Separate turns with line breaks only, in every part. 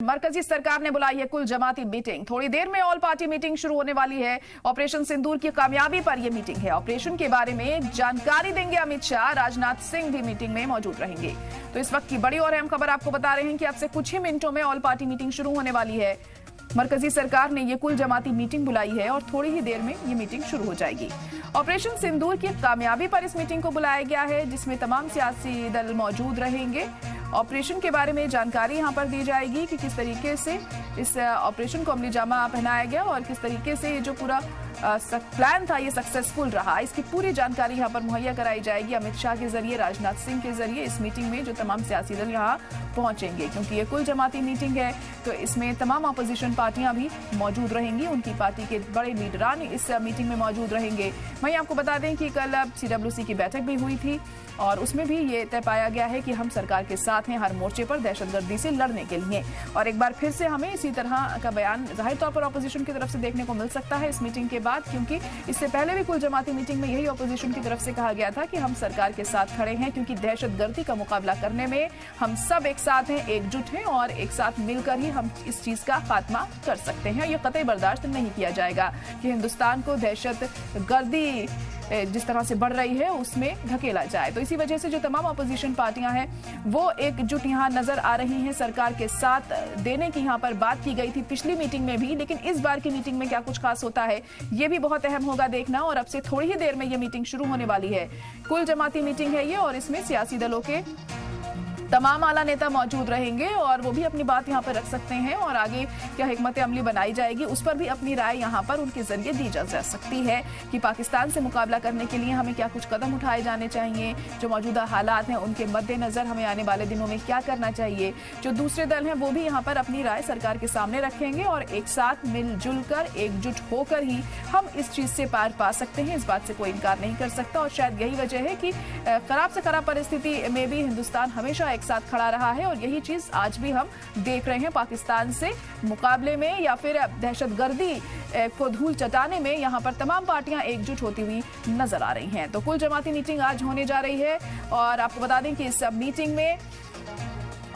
मरकजी सरकार ने बुलाई है कुल जमाती मीटिंग। थोड़ी देर में ऑल पार्टी मीटिंग शुरू होने वाली है। ऑपरेशन सिंदूर की कामयाबी पर यह मीटिंग है। ऑपरेशन के बारे में जानकारी देंगे अमित शाह। राजनाथ सिंह भी मीटिंग में मौजूद रहेंगे। तो इस वक्त की बड़ी और अहम खबर आपको बता रहे हैं कि अब से कुछ ही मिनटों में ऑल पार्टी मीटिंग शुरू होने वाली है। मरकजी सरकार ने ये कुल जमाती मीटिंग बुलाई है और थोड़ी ही देर में ये मीटिंग शुरू हो जाएगी। ऑपरेशन सिंदूर की कामयाबी पर इस मीटिंग को बुलाया गया है, जिसमें तमाम सियासी दल मौजूद रहेंगे। ऑपरेशन के बारे में जानकारी यहां पर दी जाएगी कि किस तरीके से इस ऑपरेशन को अमली जामा पहनाया गया और किस तरीके से ये जो पूरा प्लान था ये सक्सेसफुल रहा। इसकी पूरी जानकारी यहां पर मुहैया कराई जाएगी अमित शाह के जरिए, राजनाथ सिंह के जरिए इस मीटिंग में जो तमाम सियासी दल यहां पहुंचेंगे। क्योंकि ये कुल जमाती मीटिंग है तो इसमें तमाम अपोजिशन पार्टियां भी मौजूद रहेंगी। उनकी पार्टी के बड़े लीडरान इस मीटिंग में मौजूद रहेंगे। वहीं आपको बता दें कि कल CWC की बैठक भी हुई थी और उसमें भी ये तय पाया गया है कि हम सरकार के साथ हैं हर मोर्चे पर दहशतगर्दी से लड़ने के लिए। और एक बार फिर से हमें इसी तरह का बयान जाहिर तौर पर ऑपोजिशन की तरफ से देखने को मिल सकता है इस मीटिंग के बाद, क्योंकि इससे पहले भी कुल जमाती मीटिंग में यही ऑपोजिशन की तरफ से कहा गया था कि हम सरकार के साथ खड़े हैं, क्योंकि दहशतगर्दी का मुकाबला करने में हम सब एक साथ हैं, एकजुट हैं और एक साथ मिलकर ही हम इस चीज का खात्मा कर सकते हैं। ये कतई बर्दाश्त नहीं किया जाएगा कि हिंदुस्तान को दहशतगर्दी जिस तरह से बढ़ रही है उसमें धकेला जाए। तो इसी वजह से जो तमाम अपोजिशन पार्टियां हैं वो एकजुट यहां नजर आ रही हैं। सरकार के साथ देने की यहां पर बात की गई थी पिछली मीटिंग में भी, लेकिन इस बार की मीटिंग में क्या कुछ खास होता है ये भी बहुत अहम होगा देखना। और अब से थोड़ी ही देर में ये मीटिंग शुरू होने वाली है। कुल जमाती मीटिंग है ये और इसमें सियासी दलों के तमाम आला नेता मौजूद रहेंगे और वो भी अपनी बात यहाँ पर रख सकते हैं और आगे क्या हिकमत अमली बनाई जाएगी उस पर भी अपनी राय यहाँ पर उनके जरिए दी जा सकती है कि पाकिस्तान से मुकाबला करने के लिए हमें क्या कुछ कदम उठाए जाने चाहिए, जो मौजूदा हालात हैं उनके मद्देनजर हमें आने वाले दिनों में क्या करना चाहिए। जो दूसरे दल हैं वो भी यहाँ पर अपनी राय सरकार के सामने रखेंगे और एक साथ मिलजुल कर एकजुट होकर ही हम इस चीज से पार पा सकते हैं। इस बात से कोई इनकार नहीं कर सकता और शायद यही वजह है कि खराब से खराब परिस्थिति में भी हिंदुस्तान हमेशा एक साथ खड़ा रहा है और यही चीज आज भी हम देख रहे हैं। पाकिस्तान से मुकाबले में या फिर दहशतगर्दी को धूल चटाने में यहाँ पर तमाम पार्टियां एकजुट होती हुई नजर आ रही हैं। तो कुल जमाती मीटिंग आज होने जा रही है और आपको बता दें कि इस मीटिंग में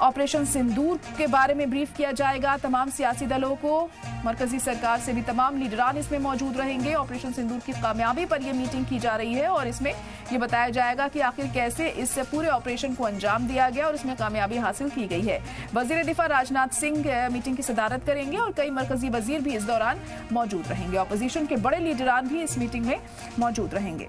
ऑपरेशन सिंदूर के बारे में ब्रीफ किया जाएगा तमाम सियासी दलों को। मरकजी सरकार से भी तमाम लीडरान इसमें मौजूद रहेंगे। ऑपरेशन सिंदूर की कामयाबी पर यह मीटिंग की जा रही है और इसमें यह बताया जाएगा कि आखिर कैसे इस पूरे ऑपरेशन को अंजाम दिया गया और इसमें कामयाबी हासिल की गई है। वजीर दिफा राजनाथ सिंह मीटिंग की सदारत करेंगे और कई मरकजी वजीर भी इस दौरान मौजूद रहेंगे। ऑपोजिशन के बड़े लीडरान भी इस मीटिंग में मौजूद रहेंगे।